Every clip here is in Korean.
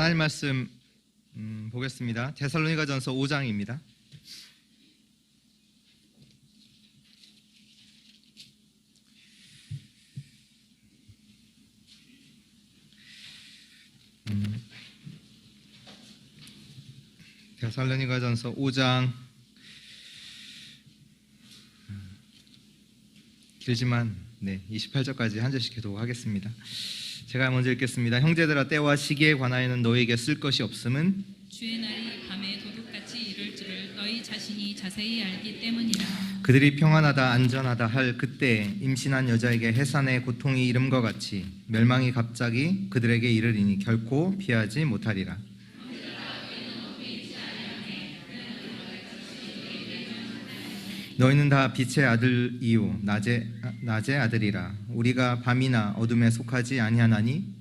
하나님 말씀 보겠습니다. 데살로니가전서 5장입니다. 데살로니가전서 5장 길지만 28절까지 한 절씩 기도하겠습니다. 제가 먼저 읽겠습니다. 형제들아, 때와 시기에 관하여는 너희에게 쓸 것이 없음은 주의 날이 밤에 도둑같이 이를 줄을 너희 자신이 자세히 알기 때문이라. 그들이 평안하다 안전하다 할 그때에 임신한 여자에게 해산의 고통이 이름과 같이 멸망이 갑자기 그들에게 이르리니 결코 피하지 못하리라. 너희는 다 빛의 아들이요 낮의 아들이라. 우리가 밤이나 어둠에 속하지 아니하나니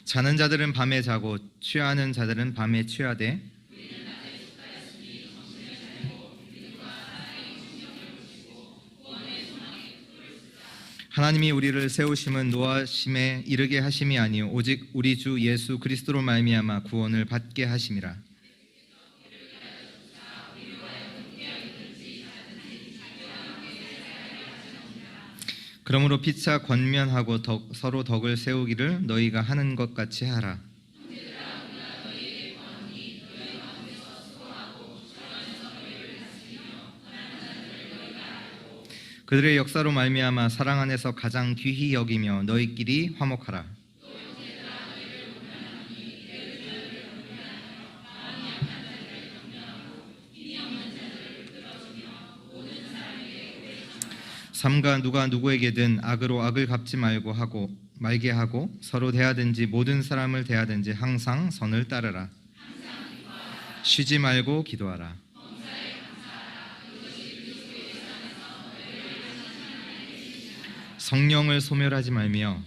자는 자들은 밤에 자고 취하는 자들은 밤에 취하되 하나님이 우리를 세우심은 노하심에 이르게 하심이 아니요 오직 우리 주 예수 그리스도로 말미암아 구원을 받게 하심이라. 그러므로 피차 권면하고 서로 덕을 세우기를 너희가 하는 것 같이 하라. 그들의 역사로 말미암아 사랑 안에서 가장 귀히 여기며 너희끼리 화목하라. 삼가 누가 누구에게든 악으로 악을 갚지 말게 하고 서로 대하든지 모든 사람을 대하든지 항상 선을 따르라. 쉬지 말고 기도하라. 성령을 소멸하지 말며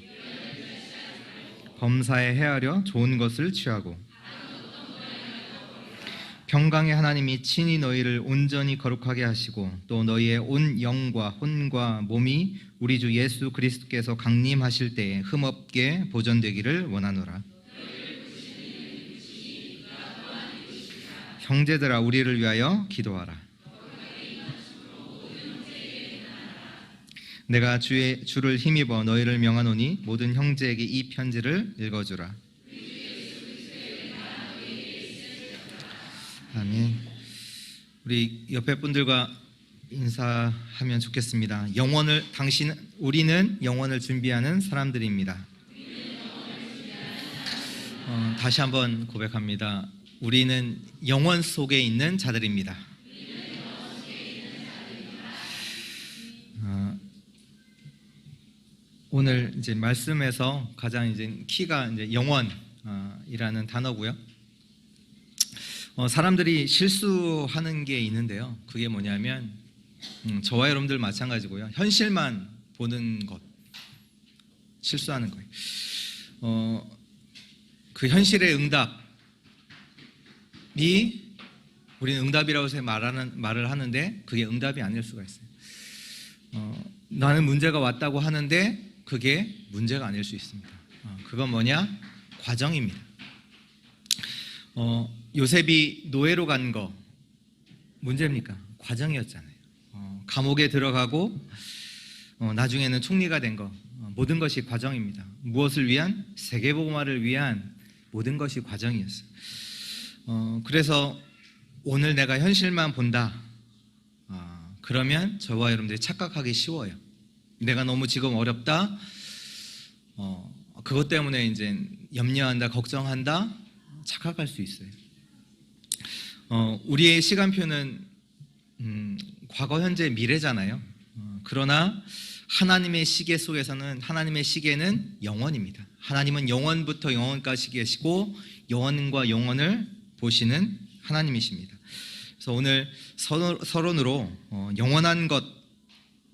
범사에 헤아려 좋은 것을 취하고 평강의 하나님이 친히 너희를 온전히 거룩하게 하시고 또 너희의 온 영과 혼과 몸이 우리 주 예수 그리스도께서 강림하실 때에 흠없게 보존되기를 원하노라. 형제들아, 우리를 위하여 기도하라. 내가 주를 힘입어 너희를 명하노니 모든 형제에게 이 편지를 읽어주라. 아멘. 우리 옆에 분들과 인사하면 좋겠습니다. 우리는 영원을 준비하는 사람들입니다. 다시 한번 고백합니다. 우리는 영원 속에 있는 자들입니다. 오늘 이제 말씀에서 가장 이제 키가 이제 영원이라는 단어고요. 사람들이 실수하는 게 있는데요. 그게 뭐냐면 저와 여러분들 마찬가지고요. 현실만 보는 것, 실수하는 거예요. 그 현실의 응답이 우리는 응답이라고 해서 말을 하는데 그게 응답이 아닐 수가 있어요. 나는 문제가 왔다고 하는데 그게 문제가 아닐 수 있습니다. 그건 뭐냐? 과정입니다. 요셉이 노예로 간 거 문제입니까? 과정이었잖아요. 감옥에 들어가고 나중에는 총리가 된 거 모든 것이 과정입니다. 무엇을 위한? 세계복음화를 위한 모든 것이 과정이었어요. 그래서 오늘 내가 현실만 본다. 그러면 저와 여러분들이 착각하기 쉬워요. 내가 너무 지금 어렵다. 그것 때문에 이제 염려한다, 걱정한다. 착각할 수 있어요. 우리의 시간표는 과거, 현재, 미래잖아요. 그러나 하나님의 시계 속에서는 하나님의 시계는 영원입니다. 하나님은 영원부터 영원까지 계시고 영원과 영원을 보시는 하나님이십니다. 그래서 오늘 서론으로 영원한 것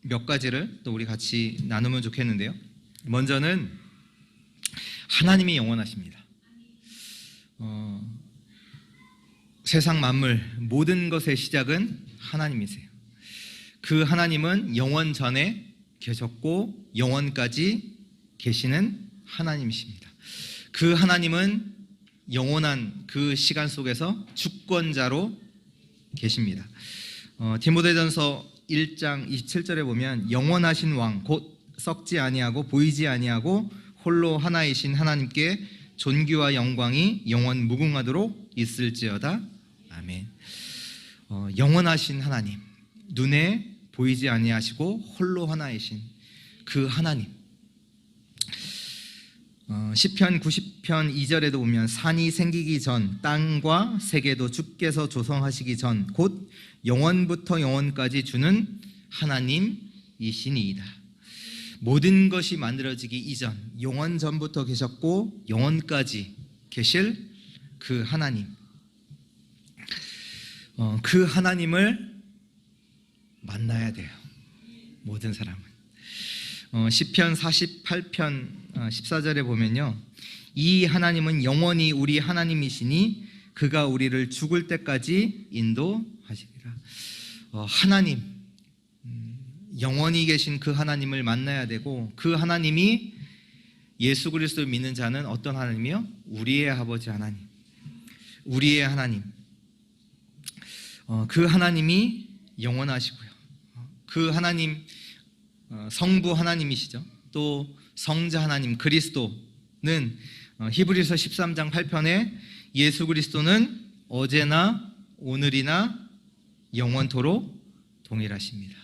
몇 가지를 또 우리 같이 나누면 좋겠는데요. 먼저는 하나님이 영원하십니다. 세상 만물 모든 것의 시작은 하나님이세요. 그 하나님은 영원 전에 계셨고 영원까지 계시는 하나님이십니다. 그 하나님은 영원한 그 시간 속에서 주권자로 계십니다. 디모데전서 1장 27절에 보면 영원하신 왕 곧 썩지 아니하고 보이지 아니하고 홀로 하나이신 하나님께 존귀와 영광이 영원 무궁하도록 있을지어다. 아멘. 영원하신 하나님, 눈에 보이지 아니하시고 홀로 하나이신 그 하나님. 시편 90편 2절에도 보면 산이 생기기 전 땅과 세계도 주께서 조성하시기 전 곧 영원부터 영원까지 주는 하나님이시니이다. 모든 것이 만들어지기 이전 영원 전부터 계셨고 영원까지 계실 그 하나님. 그 하나님을 만나야 돼요. 모든 사람은. 시편 48편 14절에 보면요, 이 하나님은 영원히 우리 하나님이시니 그가 우리를 죽을 때까지 인도하시리라. 하나님, 영원히 계신 그 하나님을 만나야 되고, 그 하나님이 예수 그리스도를 믿는 자는 어떤 하나님이요? 우리의 아버지 하나님, 우리의 하나님. 그 하나님이 영원하시고요. 그 하나님, 성부 하나님이시죠. 또 성자 하나님 그리스도는 히브리서 13장 8편에 예수 그리스도는 어제나 오늘이나 영원토록 동일하십니다.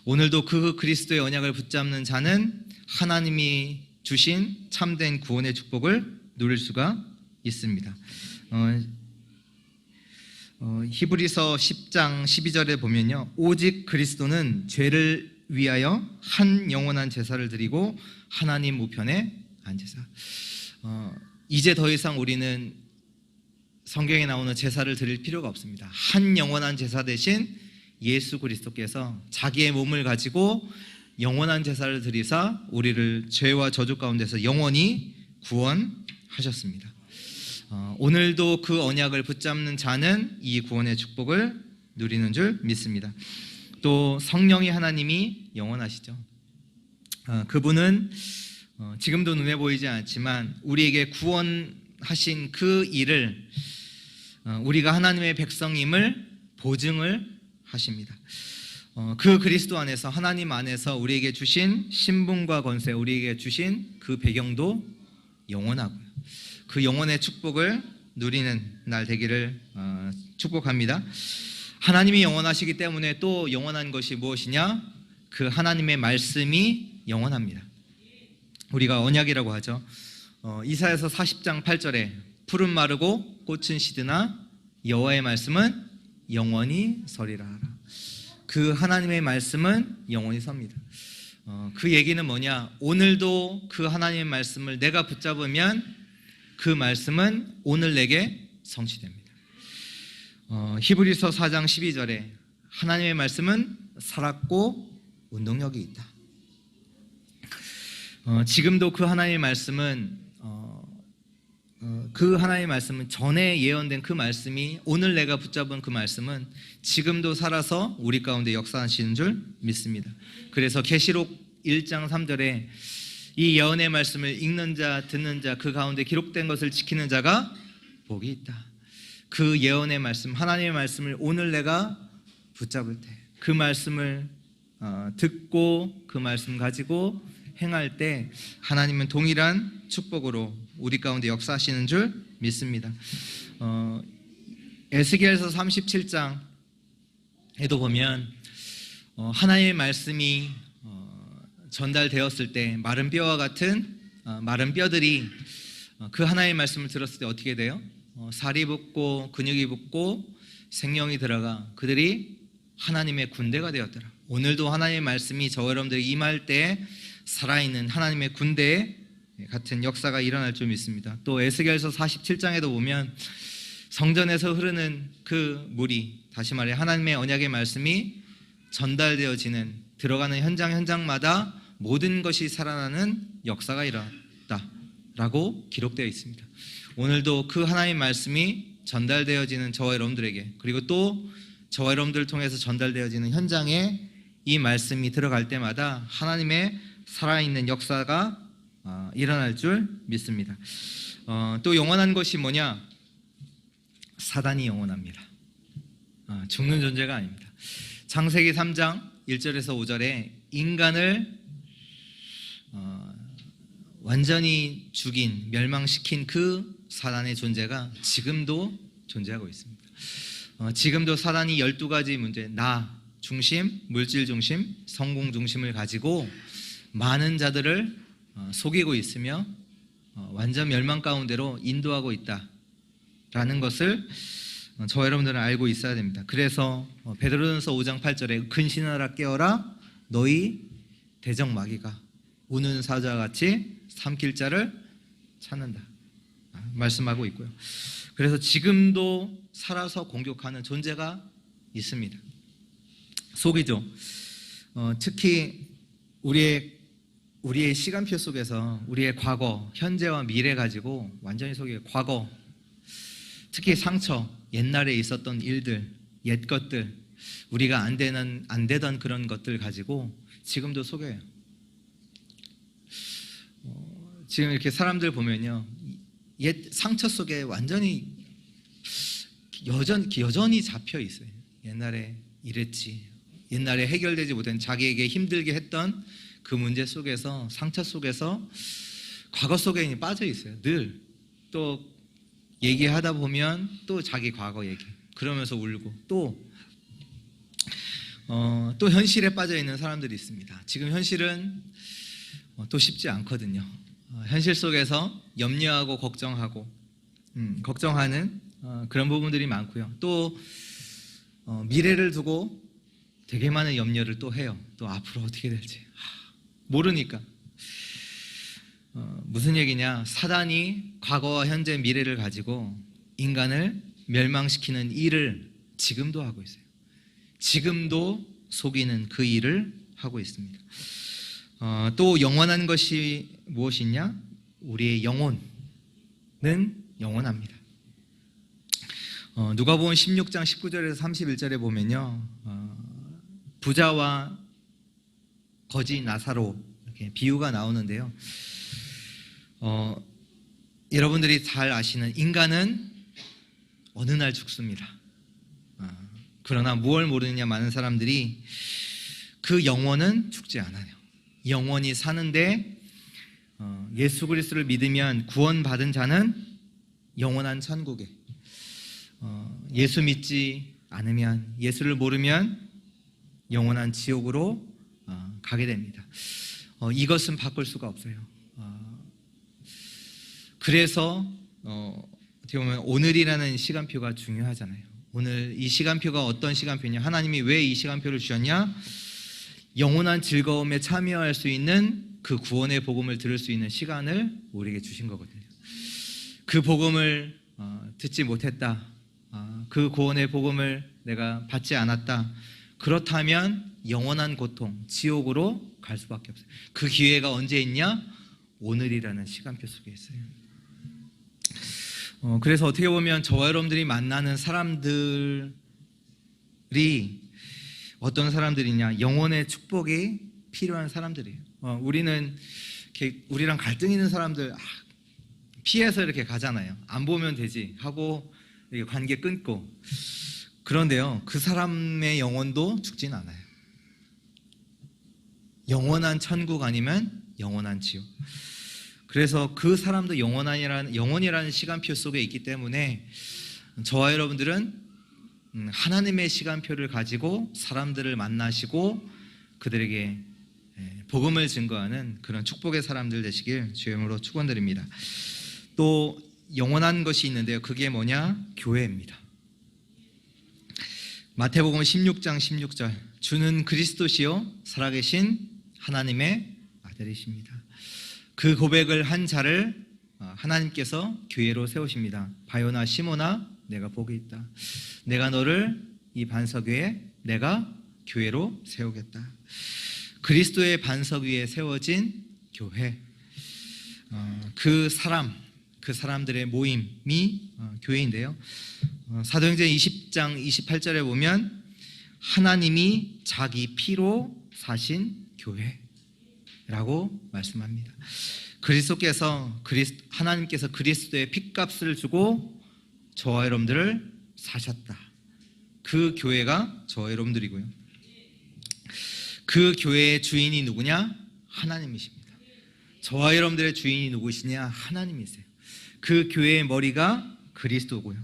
오늘도 그 그리스도의 언약을 붙잡는 자는 하나님이 주신 참된 구원의 축복을 누릴 수가 있습니다. 히브리서 10장 12절에 보면요, 오직 그리스도는 죄를 위하여 한 영원한 제사를 드리고 하나님 우편에 앉으사. 이제 더 이상 우리는 성경에 나오는 제사를 드릴 필요가 없습니다. 한 영원한 제사 대신 예수 그리스도께서 자기의 몸을 가지고 영원한 제사를 드리사 우리를 죄와 저주 가운데서 영원히 구원하셨습니다. 오늘도 그 언약을 붙잡는 자는 이 구원의 축복을 누리는 줄 믿습니다. 또 성령의 하나님이 영원하시죠. 그분은 지금도 눈에 보이지 않지만 우리에게 구원하신 그 일을, 우리가 하나님의 백성임을 보증을 하십니다. 그 그리스도 안에서, 하나님 안에서 우리에게 주신 신분과 권세, 우리에게 주신 그 배경도 영원하고요. 그 영원의 축복을 누리는 날 되기를 축복합니다. 하나님이 영원하시기 때문에 또 영원한 것이 무엇이냐? 그 하나님의 말씀이 영원합니다. 우리가 언약이라고 하죠. 이사야서 40장 8절에 푸른 마르고 꽃은 시드나 여호와의 말씀은 영원히 서리라 하라. 그 하나님의 말씀은 영원히 섭니다. 그 얘기는 뭐냐? 오늘도 그 하나님의 말씀을 내가 붙잡으면 그 말씀은 오늘 내게 성취됩니다. 히브리서 4장 12절에 하나님의 말씀은 살았고 운동력이 있다. 지금도 그 하나님의 말씀은 전에 예언된 그 말씀이, 오늘 내가 붙잡은 그 말씀은 지금도 살아서 우리 가운데 역사하시는 줄 믿습니다. 그래서 계시록 1장 3절에 이 예언의 말씀을 읽는 자, 듣는 자, 그 가운데 기록된 것을 지키는 자가 복이 있다. 그 예언의 말씀, 하나님의 말씀을 오늘 내가 붙잡을 때, 그 말씀을 듣고 그 말씀 가지고 행할 때 하나님은 동일한 축복으로 우리 가운데 역사하시는 줄 믿습니다. 에스겔서 37장에도 보면 하나님의 말씀이 전달되었을 때 마른 뼈와 같은 마른 뼈들이 그 하나님의 말씀을 들었을 때 어떻게 돼요? 살이 붙고 근육이 붙고 생명이 들어가 그들이 하나님의 군대가 되었더라. 오늘도 하나님의 말씀이 저와 여러분들이 임할 때 살아있는 하나님의 군대 같은 역사가 일어날 줄 믿습니다. 또 에스겔서 47장에도 보면 성전에서 흐르는 그 물이, 다시 말해 하나님의 언약의 말씀이 전달되어지는, 들어가는 현장마다 모든 것이 살아나는 역사가 일어났다라고 기록되어 있습니다. 오늘도 그 하나님의 말씀이 전달되어지는 저와 여러분들에게, 그리고 또 저와 여러분들을 통해서 전달되어지는 현장에 이 말씀이 들어갈 때마다 하나님의 살아있는 역사가 일어날 줄 믿습니다. 또 영원한 것이 뭐냐? 사단이 영원합니다. 죽는 존재가 아닙니다. 창세기 3장 1절에서 5절에 인간을 완전히 죽인, 멸망시킨 그 사단의 존재가 지금도 존재하고 있습니다. 지금도 사단이 12가지 문제, 나 중심, 물질 중심, 성공 중심을 가지고 많은 자들을 속이고 있으며 완전 멸망 가운데로 인도하고 있다라는 것을 저와 여러분들은 알고 있어야 됩니다. 그래서 베드로전서 5장 8절에 근신하라 깨어라 너희 대적 마귀가 우는 사자와 같이 삼킬 자를 찾는다 말씀하고 있고요. 그래서 지금도 살아서 공격하는 존재가 있습니다. 속이죠. 특히 우리의 시간표 속에서 우리의 과거, 현재와 미래 가지고 완전히 속여요. 과거, 특히 상처, 옛날에 있었던 일들, 옛 것들, 우리가 안 되던 그런 것들 가지고 지금도 속여요. 지금 이렇게 사람들 보면요, 옛 상처 속에 완전히 여전히 잡혀 있어요. 옛날에 이랬지, 옛날에 해결되지 못한 자기에게 힘들게 했던 그 문제 속에서, 상처 속에서 과거 속에 빠져 있어요. 늘 또 얘기하다 보면 또 자기 과거 얘기 그러면서 울고 또 현실에 빠져 있는 사람들이 있습니다. 지금 현실은 또 쉽지 않거든요. 현실 속에서 염려하고 걱정하는 그런 부분들이 많고요. 또 미래를 두고 되게 많은 염려를 또 해요. 또 앞으로 어떻게 될지 모르니까. 무슨 얘기냐? 사단이 과거와 현재, 미래를 가지고 인간을 멸망시키는 일을 지금도 하고 있어요. 지금도 속이는 그 일을 하고 있습니다. 또 영원한 것이 무엇이냐? 우리의 영혼은 영원합니다. 누가복음 16장 19절에서 31절에 보면요, 부자와 거지 나사로 이렇게 비유가 나오는데요. 여러분들이 잘 아시는 인간은 어느 날 죽습니다. 그러나 무엇을 모르느냐 많은 사람들이 그 영혼은 죽지 않아요. 영원히 사는데 예수 그리스도를 믿으면 구원받은 자는 영원한 천국에, 예수 믿지 않으면, 예수를 모르면 영원한 지옥으로 가게 됩니다. 이것은 바꿀 수가 없어요. 그래서 어떻게 보면 오늘이라는 시간표가 중요하잖아요. 오늘 이 시간표가 어떤 시간표냐? 하나님이 왜 이 시간표를 주셨냐? 영원한 즐거움에 참여할 수 있는 그 구원의 복음을 들을 수 있는 시간을 우리에게 주신 거거든요. 그 복음을 듣지 못했다, 그 구원의 복음을 내가 받지 않았다, 그렇다면 영원한 고통, 지옥으로 갈 수밖에 없어요. 그 기회가 언제 있냐? 오늘이라는 시간표 속에 있어요. 그래서 어떻게 보면 저와 여러분들이 만나는 사람들이 어떤 사람들이냐? 영혼의 축복이 필요한 사람들이에요. 우리는 우리랑 갈등 있는 사람들 피해서 이렇게 가잖아요. 안 보면 되지 하고 이렇게 관계 끊고. 그런데요, 그 사람의 영혼도 죽진 않아요. 영원한 천국 아니면 영원한 지옥. 그래서 그 사람도 영원이라는 시간표 속에 있기 때문에 저와 여러분들은 하나님의 시간표를 가지고 사람들을 만나시고 그들에게 복음을 증거하는 그런 축복의 사람들 되시길 주의 이름으로 축원드립니다. 또 영원한 것이 있는데요, 그게 뭐냐? 교회입니다. 마태복음 16장 16절, 주는 그리스도시요 살아계신 하나님의 아들이십니다. 그 고백을 한 자를 하나님께서 교회로 세우십니다. 바요나 시모나, 내가 복이 있다. 내가 너를 이 반석 위에 내가 교회로 세우겠다. 그리스도의 반석 위에 세워진 교회, 그 사람들의 모임이 교회인데요. 사도행전 20장 28절에 보면 하나님이 자기 피로 사신 교회라고 말씀합니다. 하나님께서 그리스도의 핏값을 주고 저와 여러분들을 사셨다. 그 교회가 저와 여러분들이고요. 그 교회의 주인이 누구냐? 하나님이십니다. 저와 여러분들의 주인이 누구시냐? 하나님이세요. 그 교회의 머리가 그리스도고요.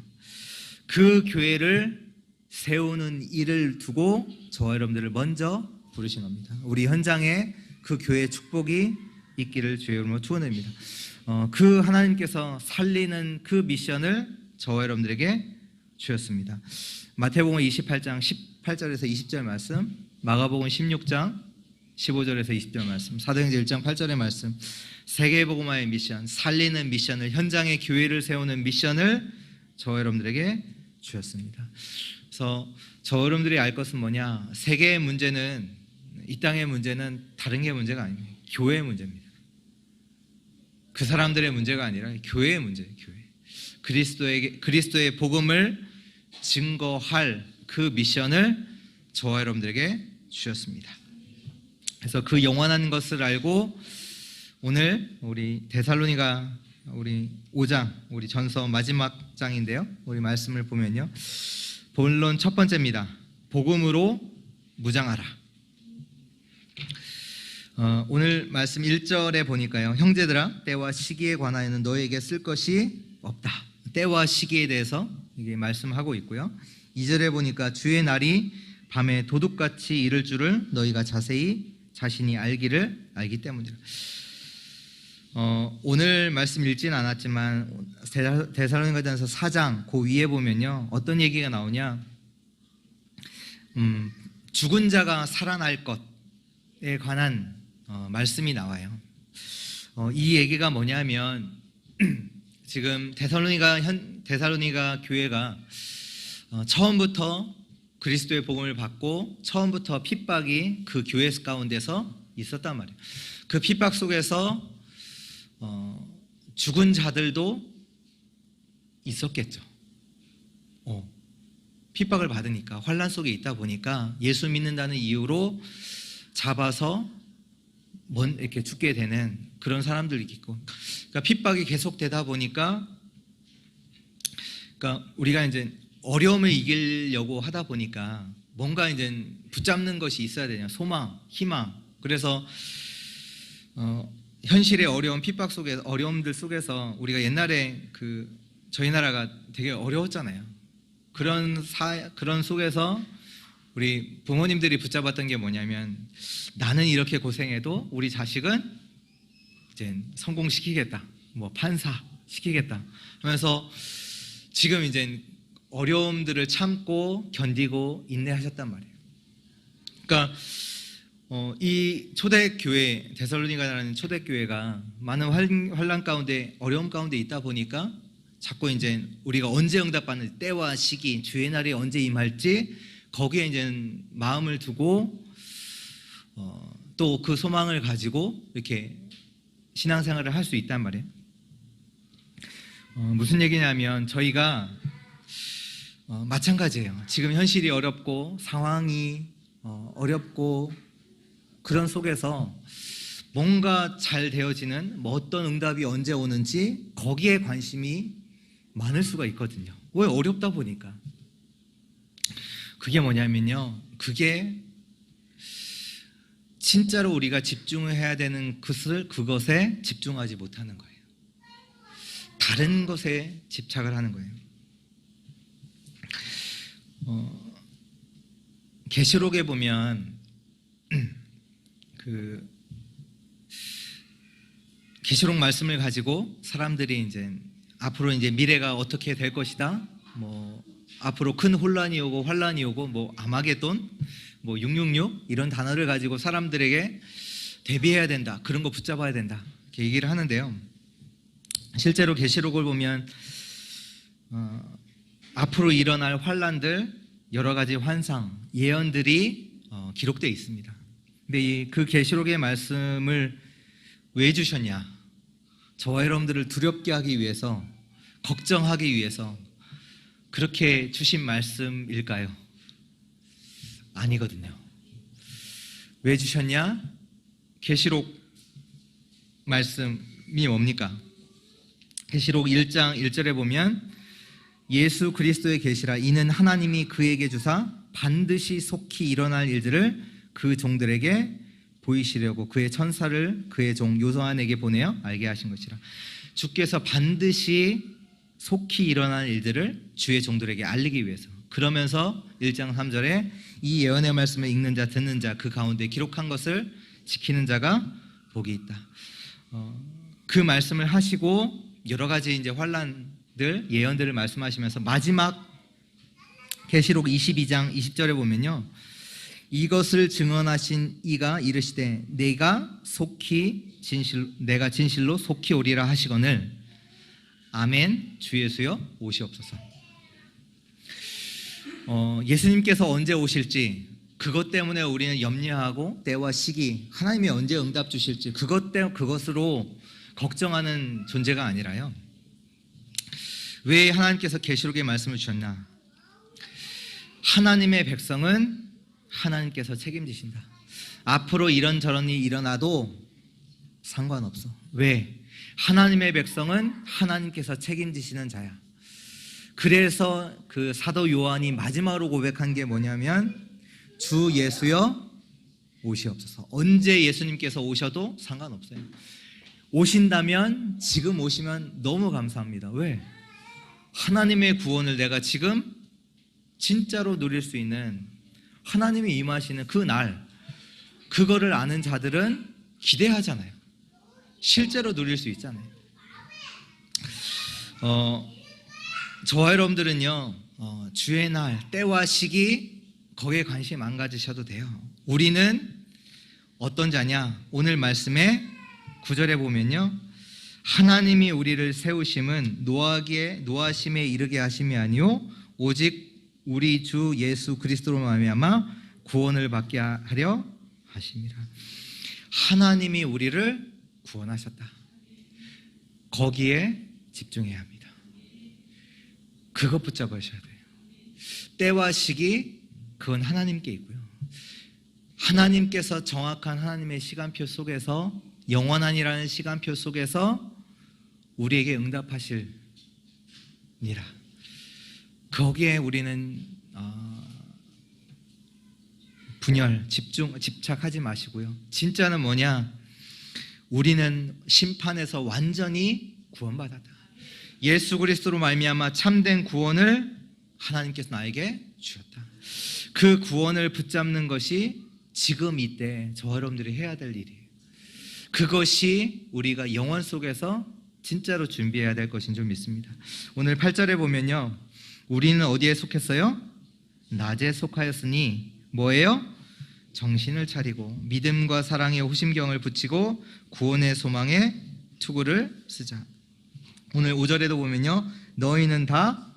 그 교회를 세우는 일을 두고 저와 여러분들을 먼저 부르신 겁니다. 우리 현장에 그 교회의 축복이 있기를 주의 이름으로 축원드립니다. 그 하나님께서 살리는 그 미션을 저와 여러분들에게 주셨습니다. 마태복음 28장 18절에서 20절 말씀, 마가복음 16장 15절에서 20절 말씀, 사도행전 1장 8절의 말씀, 세계복음화의 미션, 살리는 미션을, 현장의 교회를 세우는 미션을 저와 여러분들에게 주셨습니다. 그래서 저와 여러분들이 알 것은 뭐냐? 세계의 문제는, 이 땅의 문제는 다른 게 문제가 아닙니다. 교회의 문제입니다. 그 사람들의 문제가 아니라 교회의 문제예요. 교회. 그리스도의 복음을 증거할 그 미션을 저와 여러분들에게 주셨습니다. 그래서 그 영원한 것을 알고 오늘 우리 데살로니가 우리 5장, 우리 전서 마지막 장인데요. 우리 말씀을 보면요. 본론 첫 번째입니다. 복음으로 무장하라. 오늘 말씀 1절에 보니까요. 형제들아, 때와 시기에 관하여는 너에게 쓸 것이 없다. 때와 시기에 대해서 이게 말씀하고 있고요. 2절에 보니까 주의 날이 밤에 도둑같이 이를 줄을 너희가 자세히 자신이 알기 때문이라. 오늘 말씀 읽진 않았지만 데살로니가전서 4장 그 위에 보면요. 어떤 얘기가 나오냐? 죽은 자가 살아날 것에 관한 말씀이 나와요. 이 얘기가 뭐냐면 지금 데살로니가 교회가 처음부터 그리스도의 복음을 받고 처음부터 핍박이 그 교회 가운데서 있었단 말이에요. 그 핍박 속에서 죽은 자들도 있었겠죠. 핍박을 받으니까, 환난 속에 있다 보니까 예수 믿는다는 이유로 잡아서 이렇게 죽게 되는 그런 사람들이 있고, 그러니까 핍박이 계속되다 보니까, 그러니까 우리가 이제 어려움을 이기려고 하다 보니까 뭔가 이제 붙잡는 것이 있어야 되냐, 소망, 희망. 그래서 현실의 어려운 핍박 속에서, 어려움들 속에서 우리가 옛날에 저희 나라가 되게 어려웠잖아요. 그런 속에서 우리 부모님들이 붙잡았던 게 뭐냐면, 나는 이렇게 고생해도 우리 자식은 이제 성공시키겠다, 뭐 판사 시키겠다 하면서 지금 이제 어려움들을 참고 견디고 인내하셨단 말이에요. 그러니까 이 초대교회, 데살로니가라는 초대교회가 많은 환난 가운데, 어려움 가운데 있다 보니까 자꾸 이제 우리가 언제 응답받는 때와 시기, 주의 날이 언제 임할지 거기에 이제 마음을 두고 또 그 소망을 가지고 이렇게 신앙생활을 할 수 있단 말이에요. 무슨 얘기냐면 저희가 마찬가지예요. 지금 현실이 어렵고 상황이 어렵고 그런 속에서 뭔가 잘 되어지는, 뭐 어떤 응답이 언제 오는지 거기에 관심이 많을 수가 있거든요. 왜? 어렵다 보니까. 그게 뭐냐면요, 그게 진짜로 우리가 집중을 해야 되는 그것에 집중하지 못하는 거예요. 다른 것에 집착을 하는 거예요. 계시록에 보면 계시록 말씀을 가지고 사람들이 이제 앞으로 이제 미래가 어떻게 될 것이다, 뭐 앞으로 큰 혼란이 오고 환란이 오고, 뭐 아마게돈, 뭐 666 이런 단어를 가지고 사람들에게 대비해야 된다, 그런 거 붙잡아야 된다, 이렇게 얘기를 하는데요. 실제로 계시록을 보면 앞으로 일어날 환란들, 여러 가지 환상, 예언들이 기록되어 있습니다. 근데 그 계시록의 말씀을 왜 주셨냐? 저와 여러분들을 두렵게 하기 위해서, 걱정하기 위해서 그렇게 주신 말씀일까요? 아니거든요. 왜 주셨냐? 계시록 말씀 뭡니까? 계시록 1장 1절에 보면 예수 그리스도의 계시라 이는 하나님이 그에게 주사 반드시 속히 일어날 일들을 그 종들에게 보이시려고 그의 천사를 그의 종 요소안에게 보내어 알게 하신 것이라. 주께서 반드시 속히 일어날 일들을 주의 종들에게 알리기 위해서. 그러면서 1장 3절에 이 예언의 말씀을 읽는 자 듣는 자 그 가운데 기록한 것을 지키는 자가 복이 있다. 그 말씀을 하시고 여러 가지 이제 환란들 예언들을 말씀하시면서 마지막 계시록 22장 20절에 보면요, 이것을 증언하신 이가 이르시되 내가 진실로 속히 오리라 하시거늘 아멘 주 예수여 오시옵소서. 예수님께서 언제 오실지 그것 때문에 우리는 염려하고 때와 시기 하나님이 언제 응답 주실지 그것으로 걱정하는 존재가 아니라요, 왜 하나님께서 계시록의 말씀을 주셨나? 하나님의 백성은 하나님께서 책임지신다. 앞으로 이런저런 일이 일어나도 상관없어. 왜? 하나님의 백성은 하나님께서 책임지시는 자야. 그래서 그 사도 요한이 마지막으로 고백한 게 뭐냐면 주 예수여 오시옵소서. 언제 예수님께서 오셔도 상관없어요. 오신다면 지금 오시면 너무 감사합니다. 왜? 하나님의 구원을 내가 지금 진짜로 누릴 수 있는 하나님이 임하시는 그 날, 그거를 아는 자들은 기대하잖아요. 실제로 누릴 수 있잖아요. 저와 여러분들은요, 주의 날, 때와 시기 거기에 관심 안 가지셔도 돼요. 우리는 어떤 자냐? 오늘 말씀의 9절에 보면요, 하나님이 우리를 세우심은 노하심에 이르게 하심이 아니요 오직 우리 주 예수 그리스도로 말미암아 구원을 받게 하려 하심이라. 하나님이 우리를 구원하셨다. 거기에 집중해야 합니다. 그것 붙잡으셔야 돼요. 때와 시기 그건 하나님께 있고요, 하나님께서 정확한 하나님의 시간표 속에서 영원한이라는 시간표 속에서 우리에게 응답하실 니라. 거기에 우리는 집착하지 마시고요. 진짜는 뭐냐? 우리는 심판에서 완전히 구원받았다. 예수 그리스도로 말미암아 참된 구원을 하나님께서 나에게 주셨다. 그 구원을 붙잡는 것이 지금 이때 저와 여러분들이 해야 될 일이에요. 그것이 우리가 영원 속에서 진짜로 준비해야 될 것인 줄 믿습니다. 오늘 8절에 보면요, 우리는 어디에 속했어요? 낮에 속하였으니 뭐예요? 정신을 차리고 믿음과 사랑의 호심경을 붙이고 구원의 소망에 투구를 쓰자. 오늘 5절에도 보면요, 너희는 다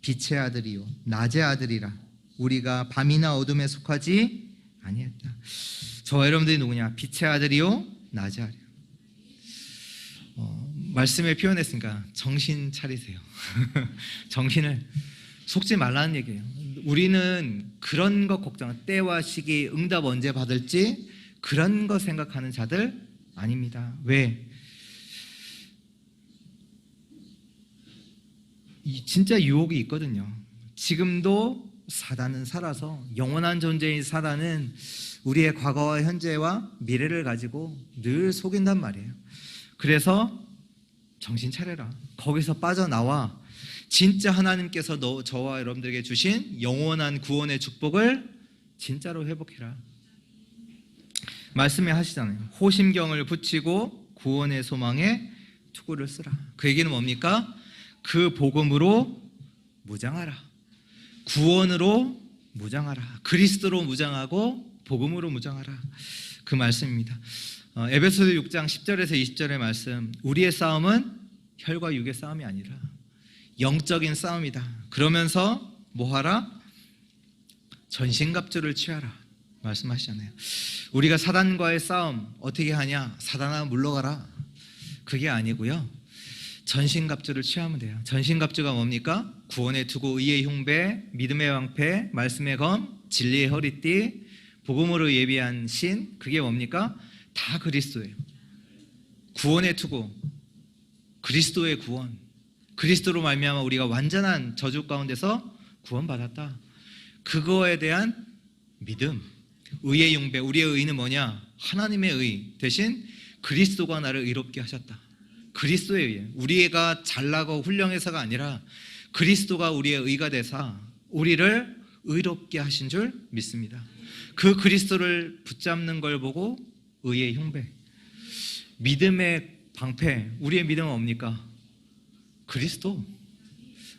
빛의 아들이요 낮의 아들이라 우리가 밤이나 어둠에 속하지 아니했다. 저와 여러분들이 누구냐? 빛의 아들이요 낮의 아들이요. 말씀에 표현했으니까 정신 차리세요. 정신을 속지 말라는 얘기예요. 우리는 그런 것 걱정, 때와 시기, 응답 언제 받을지 그런 거 생각하는 자들 아닙니다. 왜? 진짜 유혹이 있거든요. 지금도 사단은 살아서, 영원한 존재인 사단은 우리의 과거와 현재와 미래를 가지고 늘 속인단 말이에요. 그래서 정신 차려라. 거기서 빠져나와 진짜 하나님께서 저와 여러분들에게 주신 영원한 구원의 축복을 진짜로 회복해라. 말씀에 하시잖아요. 호심경을 붙이고 구원의 소망에 투구를 쓰라. 그 얘기는 뭡니까? 그 복음으로 무장하라. 구원으로 무장하라. 그리스도로 무장하고 복음으로 무장하라. 그 말씀입니다. 에베소서 6장 10절에서 20절의 말씀, 우리의 싸움은 혈과 육의 싸움이 아니라 영적인 싸움이다. 그러면서 뭐하라? 전신갑주를 취하라 말씀하시잖아요. 우리가 사단과의 싸움 어떻게 하냐? 사단아 물러가라. 그게 아니고요, 전신갑주를 취하면 돼요. 전신갑주가 뭡니까? 구원의 투구, 의의 흉배, 믿음의 방패, 말씀의 검, 진리의 허리띠, 복음으로 예비한 신. 그게 뭡니까? 다 그리스도예요. 구원의 투구, 그리스도의 구원, 그리스도로 말미암아 우리가 완전한 저주 가운데서 구원받았다. 그거에 대한 믿음, 의의 융배. 우리의 의는 뭐냐? 하나님의 의 대신 그리스도가 나를 의롭게 하셨다. 그리스도의 의. 우리가 잘나고 훌륭해서가 아니라 그리스도가 우리의 의가 되사 우리를 의롭게 하신 줄 믿습니다. 그 그리스도를 붙잡는 걸 보고 의의 흉배, 믿음의 방패. 우리의 믿음은 뭡니까? 그리스도.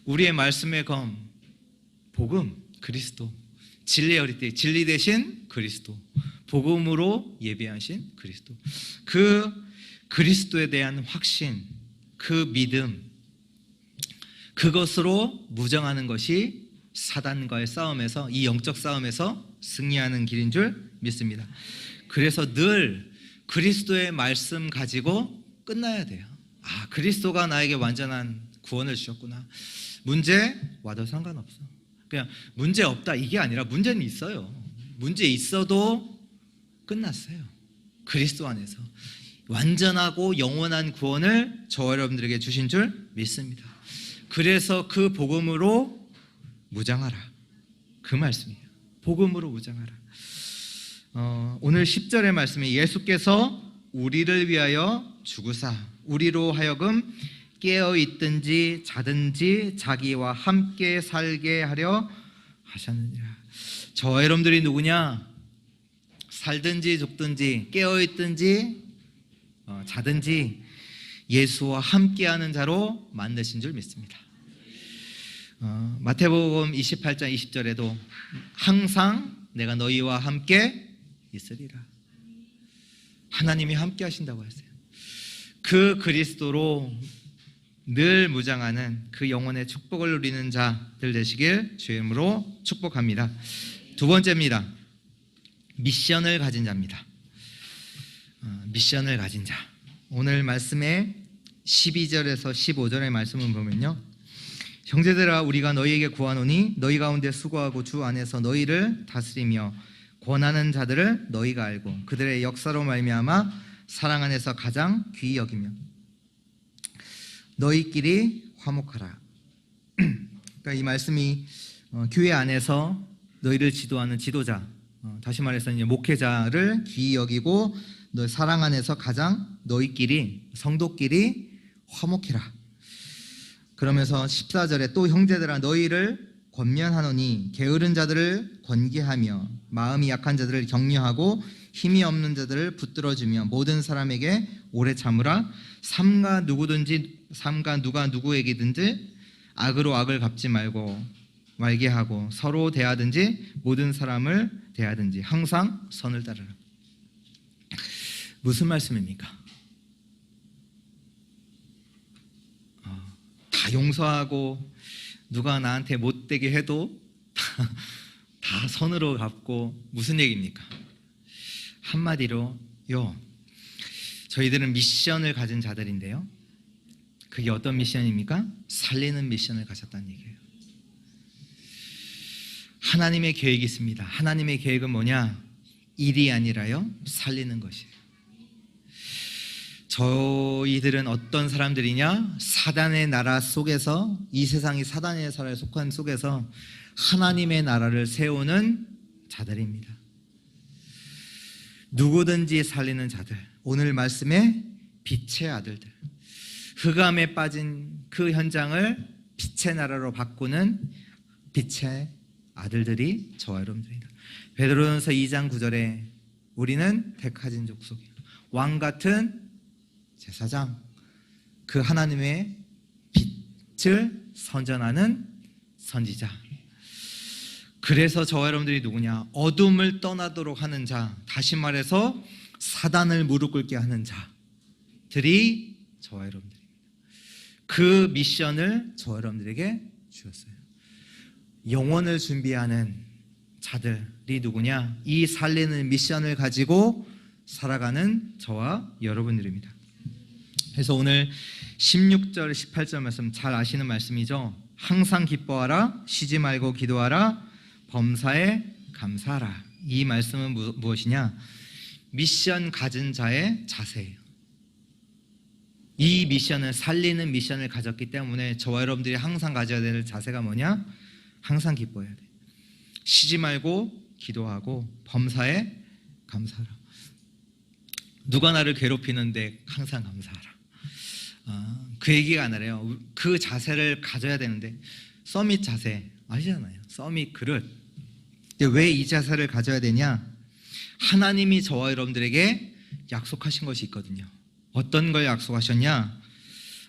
우리의 말씀의 검, 복음, 그리스도. 진리의 허리띠, 진리 대신 그리스도. 복음으로 예비하신 그리스도. 그 그리스도에 대한 확신, 그 믿음, 그것으로 무정하는 것이 사단과의 싸움에서, 이 영적 싸움에서 승리하는 길인 줄 믿습니다. 그래서 늘 그리스도의 말씀 가지고 끝나야 돼요. 아, 그리스도가 나에게 완전한 구원을 주셨구나. 문제 와도 상관없어. 그냥 문제 없다 이게 아니라 문제는 있어요. 문제 있어도 끝났어요. 그리스도 안에서 완전하고 영원한 구원을 저와 여러분들에게 주신 줄 믿습니다. 그래서 그 복음으로 무장하라. 그 말씀이에요. 복음으로 무장하라. 오늘 10절의 말씀이 예수께서 우리를 위하여 죽으사 우리로 하여금 깨어있든지 자든지 자기와 함께 살게 하려 하셨느니라. 저와 여러분들이 누구냐? 살든지 죽든지 깨어있든지 자든지 예수와 함께하는 자로 만드신 줄 믿습니다. 마태복음 28장 20절에도 항상 내가 너희와 함께 있으리라. 하나님이 함께 하신다고 했어요. 그 그리스도로 늘 무장하는 그 영혼의 축복을 누리는 자들 되시길 주의 이름으로 축복합니다. 두 번째입니다. 미션을 가진 자입니다. 미션을 가진 자. 오늘 말씀의 12절에서 15절의 말씀을 보면요, 형제들아 우리가 너희에게 구하노니 너희 가운데 수고하고 주 안에서 너희를 다스리며 권하는 자들을 너희가 알고 그들의 역사로 말미암아 사랑 안에서 가장 귀히 여기며 너희끼리 화목하라. 그러니까 이 말씀이 교회 안에서 너희를 지도하는 지도자, 다시 말해서 이제 목회자를 귀히 여기고 너 사랑 안에서 가장 너희끼리 성도끼리 화목해라. 그러면서 14절에 또 형제들아 너희를 권면하노니 게으른 자들을 권계하며 마음이 약한 자들을 격려하고 힘이 없는 자들을 붙들어주며 모든 사람에게 오래 참으라. 삼가 누가 누구에게든지 악으로 악을 갚지 말게 하고 서로 대하든지 모든 사람을 대하든지 항상 선을 따르라. 무슨 말씀입니까? 다 용서하고 누가 나한테 못되게 해도 다 선으로 갚고 무슨 얘기입니까? 한마디로요, 저희들은 미션을 가진 자들인데요, 그게 어떤 미션입니까? 살리는 미션을 가졌다는 얘기예요. 하나님의 계획이 있습니다. 하나님의 계획은 뭐냐? 일이 아니라요, 살리는 것이에요. 저희들은 어떤 사람들이냐? 사단의 나라 속에서, 이 세상이 사단의 나라에 속한 속에서 하나님의 나라를 세우는 자들입니다. 누구든지 살리는 자들, 오늘 말씀의 빛의 아들들, 흑암에 빠진 그 현장을 빛의 나라로 바꾸는 빛의 아들들이 저와 여러분들입니다. 베드로전서 2장 9절에 우리는 택하신 족속이요 왕 같은 제사장, 그 하나님의 빛을 선전하는 선지자. 그래서 저와 여러분들이 누구냐? 어둠을 떠나도록 하는 자, 다시 말해서 사단을 무릎 꿇게 하는 자들이 저와 여러분들입니다. 그 미션을 저와 여러분들에게 주었어요. 영혼을 준비하는 자들이 누구냐? 이 살리는 미션을 가지고 살아가는 저와 여러분들입니다. 그래서 오늘 16절 18절 말씀 잘 아시는 말씀이죠. 항상 기뻐하라, 쉬지 말고 기도하라, 범사에 감사하라. 이 말씀은 무엇이냐? 미션 가진 자의 자세예요. 이 미션을 살리는 미션을 가졌기 때문에 저와 여러분들이 항상 가져야 될 자세가 뭐냐? 항상 기뻐해야 돼. 쉬지 말고 기도하고 범사에 감사하라. 누가 나를 괴롭히는데 항상 감사하라. 그 얘기가 아니라요. 그 자세를 가져야 되는데, 서밋 자세 아시잖아요. 서밋 그릇. 왜 이 자세를 가져야 되냐? 하나님이 저와 여러분들에게 약속하신 것이 있거든요. 어떤 걸 약속하셨냐?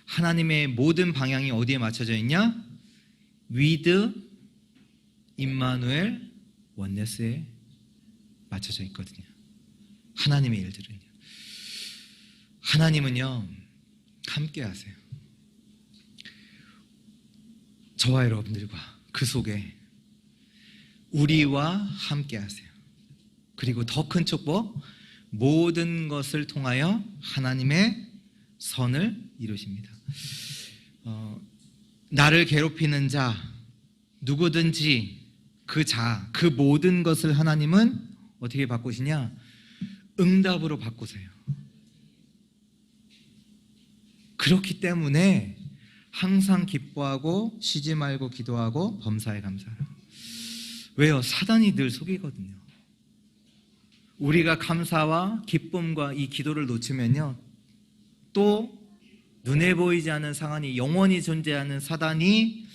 하나님의 모든 방향이 어디에 맞춰져 있냐? 위드 임마누엘 원네스에 맞춰져 있거든요. 하나님의 일들은요. 하나님은요 함께 하세요. 저와 여러분들과 그 속에 우리와 함께 하세요. 그리고 더 큰 축복, 모든 것을 통하여 하나님의 선을 이루십니다. 나를 괴롭히는 자 누구든지 그 모든 것을 하나님은 어떻게 바꾸시냐? 응답으로 바꾸세요. 그렇기 때문에 항상 기뻐하고 쉬지 말고 기도하고 범사에 감사하라. 왜요? 사단이 늘 속이거든요. 우리가 감사와 기쁨과 이 기도를 놓치면요, 또 눈에 보이지 않는 상한이 영원히 존재하는 사단이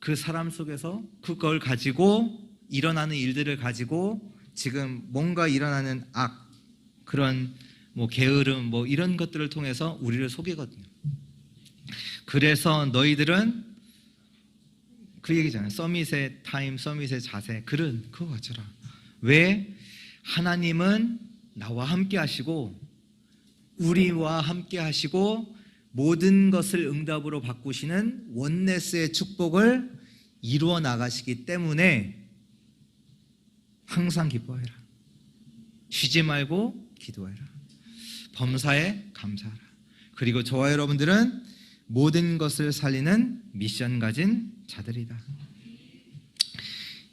그 사람 속에서 그걸 가지고 일어나는 일들을 가지고 지금 뭔가 일어나는 그런 게으름 이런 것들을 통해서 우리를 속이거든요. 그래서 너희들은 그 얘기잖아요. 서밋의 타임, 서밋의 자세, 그거 갖춰라. 왜? 하나님은 나와 함께 하시고 우리와 함께 하시고 모든 것을 응답으로 바꾸시는 원네스의 축복을 이루어 나가시기 때문에 항상 기뻐해라. 쉬지 말고 기도해라. 범사에 감사하라. 그리고 저와 여러분들은 모든 것을 살리는 미션 가진 자들이다.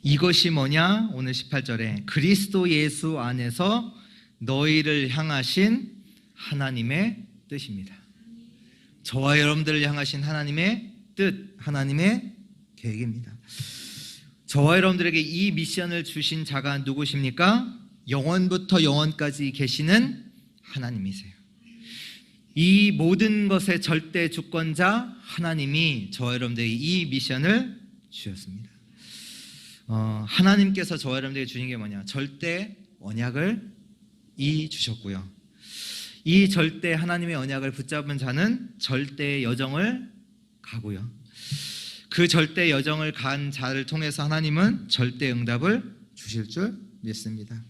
이것이 뭐냐? 오늘 18절에 그리스도 예수 안에서 너희를 향하신 하나님의 뜻입니다. 저와 여러분들을 향하신 하나님의 뜻, 하나님의 계획입니다. 저와 여러분들에게 이 미션을 주신 자가 누구십니까? 영원부터 영원까지 계시는 하나님이세요. 이 모든 것의 절대 주권자 하나님이 저와 여러분들에게 이 미션을 주셨습니다. 하나님께서 저와 여러분들에게 주신 게 뭐냐? 절대 언약을 주셨고요. 이 절대 하나님의 언약을 붙잡은 자는 절대 여정을 가고요. 그 절대 여정을 간 자를 통해서 하나님은 절대 응답을 주실 줄 믿습니다.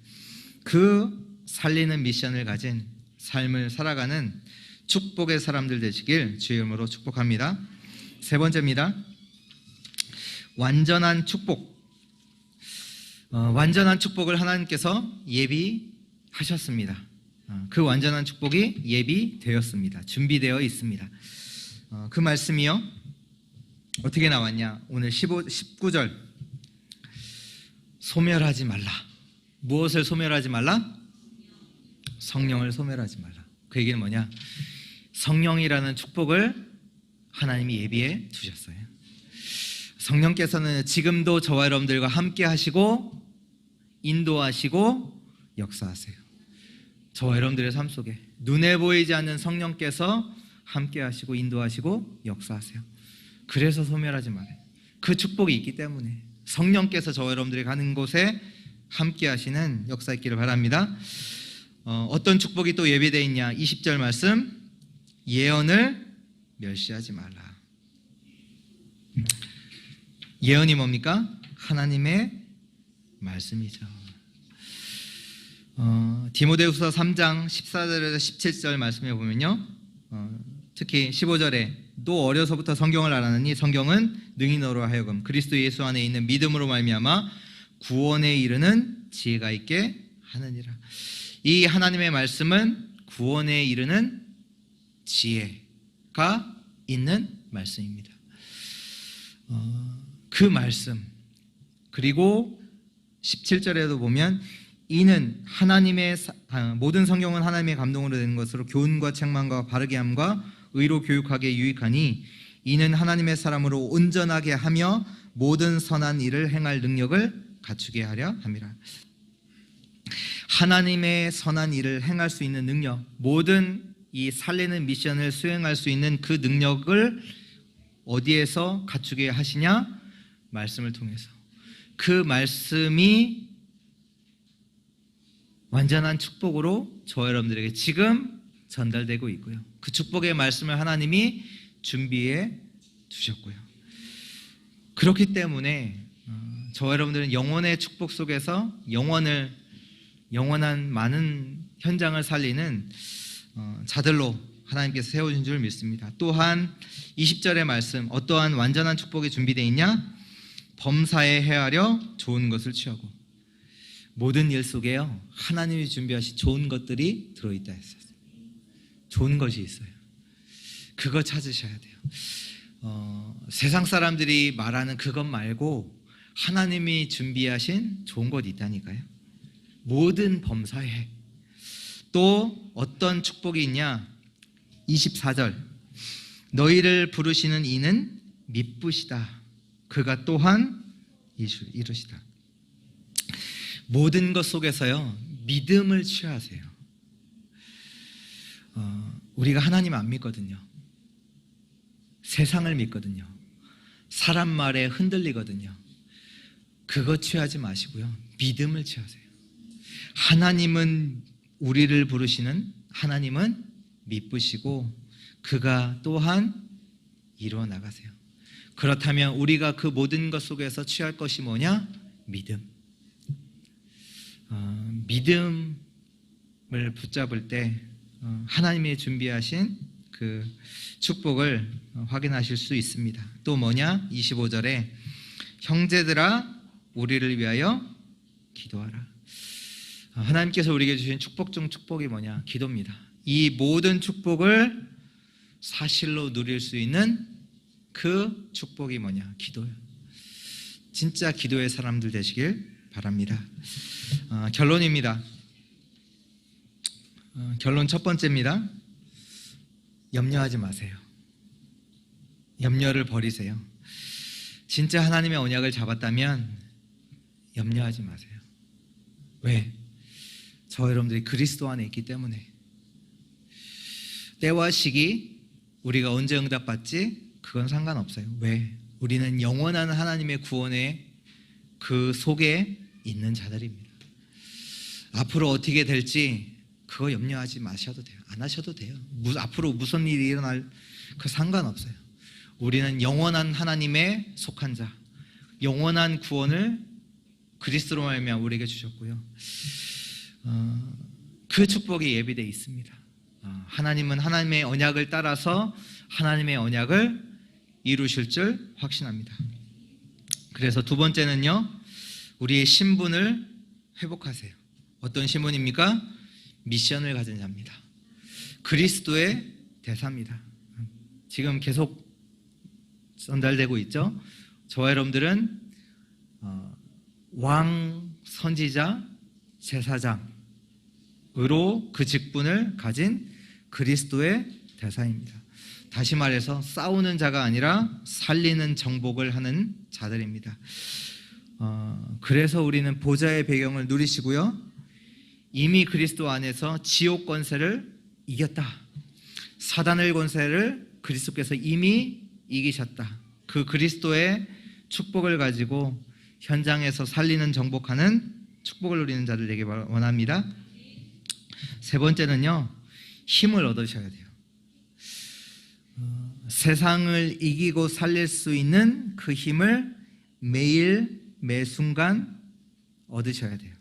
그 살리는 미션을 가진 삶을 살아가는 축복의 사람들 되시길 주의 이름으로 축복합니다. 세 번째입니다. 완전한 축복. 완전한 축복을 하나님께서 예비하셨습니다. 그 완전한 축복이 예비되었습니다. 준비되어 있습니다. 그 말씀이요, 어떻게 나왔냐? 오늘 19절 소멸하지 말라. 무엇을 소멸하지 말라? 성령을 소멸하지 말라. 그 얘기는 뭐냐? 성령이라는 축복을 하나님이 예비해 두셨어요. 성령께서는 지금도 저와 여러분들과 함께 하시고 인도하시고 역사하세요. 저와 여러분들의 삶 속에 눈에 보이지 않는 성령께서 함께 하시고 인도하시고 역사하세요. 그래서 소멸하지 말아요. 그 축복이 있기 때문에 성령께서 저와 여러분들이 가는 곳에 함께 하시는 역사 있기를 바랍니다. 어떤 축복이 또 예비되어 있냐? 20절 말씀, 예언을 멸시하지 말라. 예언이 뭡니까? 하나님의 말씀이죠. 디모데후서 3장 14절에서 17절 말씀에 보면요, 특히 15절에 또 어려서부터 성경을 알았느니 성경은 능히 너로 하여금 그리스도 예수 안에 있는 믿음으로 말미암아 구원에 이르는 지혜가 있게 하느니라. 이 하나님의 말씀은 구원에 이르는 지혜가 있는 말씀입니다. 그 말씀, 그리고 17절에도 보면 이는 하나님의 모든 성경은 하나님의 감동으로 된 것으로 교훈과 책망과 바르게 함과 의로 교육하기에 유익하니 이는 하나님의 사람으로 온전하게 하며 모든 선한 일을 행할 능력을 갖추게 하려 함이라. 하나님의 선한 일을 행할 수 있는 능력, 모든 이 살리는 미션을 수행할 수 있는 그 능력을 어디에서 갖추게 하시냐? 말씀을 통해서. 그 말씀이 완전한 축복으로 저와 여러분들에게 지금 전달되고 있고요. 그 축복의 말씀을 하나님이 준비해 주셨고요. 그렇기 때문에 저와 여러분들은 영원의 축복 속에서 영원한 많은 현장을 살리는 자들로 하나님께서 세워준 줄 믿습니다. 또한 20절의 말씀, 어떠한 완전한 축복이 준비되어 있냐? 범사에 헤아려 좋은 것을 취하고. 모든 일 속에요, 하나님이 준비하신 좋은 것들이 들어있다 했어요. 좋은 것이 있어요. 그거 찾으셔야 돼요. 세상 사람들이 말하는 그것 말고 하나님이 준비하신 좋은 것이 있다니까요. 모든 범사에. 또 어떤 축복이 있냐? 24절, 너희를 부르시는 이는 미쁘시다. 그가 또한 이루시다. 모든 것 속에서요, 믿음을 취하세요. 우리가 하나님 안 믿거든요. 세상을 믿거든요. 사람 말에 흔들리거든요. 그거 취하지 마시고요, 믿음을 취하세요. 하나님은, 우리를 부르시는 하나님은 미쁘시고 그가 또한 이루어 나가세요. 그렇다면 우리가 그 모든 것 속에서 취할 것이 뭐냐? 믿음. 믿음을 붙잡을 때 하나님이 준비하신 그 축복을 확인하실 수 있습니다. 또 뭐냐? 25절에 형제들아 우리를 위하여 기도하라. 하나님께서 우리에게 주신 축복 중 축복이 뭐냐? 기도입니다. 이 모든 축복을 사실로 누릴 수 있는 그 축복이 뭐냐? 기도예요. 진짜 기도의 사람들 되시길 바랍니다. 결론입니다. 결론 첫 번째입니다. 염려하지 마세요. 염려를 버리세요. 진짜 하나님의 언약을 잡았다면 염려하지 마세요. 왜? 저 여러분들이 그리스도 안에 있기 때문에. 때와 시기, 우리가 언제 응답받지? 그건 상관없어요. 왜? 우리는 영원한 하나님의 구원의 그 속에 있는 자들입니다. 앞으로 어떻게 될지 그거 염려하지 마셔도 돼요. 안 하셔도 돼요. 앞으로 무슨 일이 일어날 그 상관없어요. 우리는 영원한 하나님의 속한 자, 영원한 구원을 그리스도로 말미암아 우리에게 주셨고요. 그 축복이 예비되어 있습니다. 하나님은 하나님의 언약을 따라서 하나님의 언약을 이루실 줄 확신합니다. 그래서 두 번째는요, 우리의 신분을 회복하세요. 어떤 신분입니까? 미션을 가진 자입니다. 그리스도의 대사입니다. 지금 계속 전달되고 있죠. 저와 여러분들은 왕, 선지자, 제사장으로 그 직분을 가진 그리스도의 대사입니다. 다시 말해서 싸우는 자가 아니라 살리는 정복을 하는 자들입니다. 그래서 우리는 보좌의 배경을 누리시고요, 이미 그리스도 안에서 지옥 권세를 이겼다. 사단의 권세를 그리스도께서 이미 이기셨다. 그 그리스도의 축복을 가지고 현장에서 살리는 정복하는 축복을 누리는 자들 되기 원합니다. 세 번째는요, 힘을 얻으셔야 돼요. 세상을 이기고 살릴 수 있는 그 힘을 매일 매 순간 얻으셔야 돼요.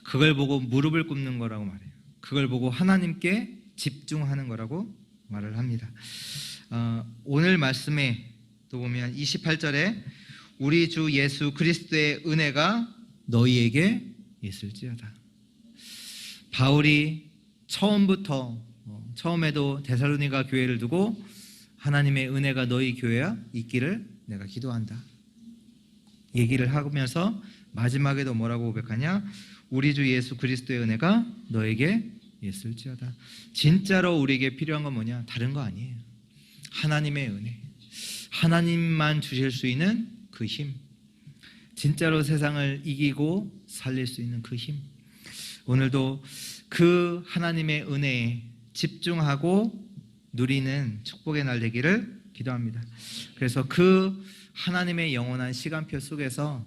그걸 보고 무릎을 꿇는 거라고 말해요. 그걸 보고 하나님께 집중하는 거라고 말을 합니다. 오늘 말씀에 또 보면 28절에 우리 주 예수 그리스도의 은혜가 너희에게 있을지어다. 바울이 처음에도 데살로니가 교회를 두고 하나님의 은혜가 너희 교회에 있기를 내가 기도한다 얘기를 하면서 마지막에도 뭐라고 고백하냐? 우리 주 예수 그리스도의 은혜가 너에게 있을지어다. 진짜로 우리에게 필요한 건 뭐냐? 다른 거 아니에요. 하나님의 은혜, 하나님만 주실 수 있는 그 힘, 진짜로 세상을 이기고 살릴 수 있는 그 힘, 오늘도 그 하나님의 은혜에 집중하고 누리는 축복의 날 되기를 기도합니다. 그래서 그 하나님의 영원한 시간표 속에서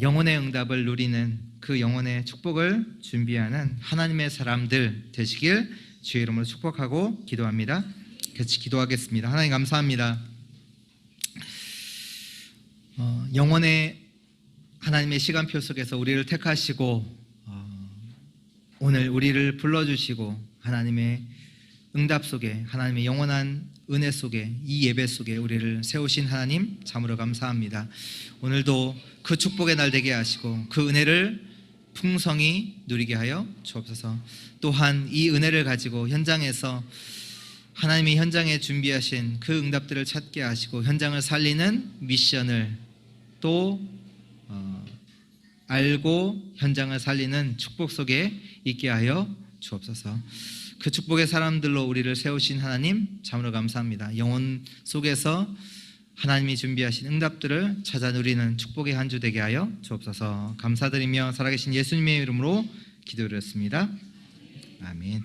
영혼의 응답을 누리는 그 영혼의 축복을 준비하는 하나님의 사람들 되시길 주의 이름으로 축복하고 기도합니다. 같이 기도하겠습니다. 하나님 감사합니다. 영혼의 하나님의 시간표 속에서 우리를 택하시고 오늘 우리를 불러주시고 하나님의 응답 속에, 하나님의 영원한 은혜 속에, 이 예배 속에 우리를 세우신 하나님 참으로 감사합니다. 오늘도 그 축복의 날 되게 하시고 그 은혜를 풍성히 누리게 하여 주옵소서. 또한 이 은혜를 가지고 현장에서 하나님이 현장에 준비하신 그 응답들을 찾게 하시고 현장을 살리는 미션을 또 알고 현장을 살리는 축복 속에 있게 하여 주옵소서. 그 축복의 사람들로 우리를 세우신 하나님 참으로 감사합니다. 영혼 속에서 하나님이 준비하신 응답들을 찾아 누리는 축복의 한 주 되게 하여 주옵소서. 감사드리며 살아계신 예수님의 이름으로 기도드렸습니다. 아멘.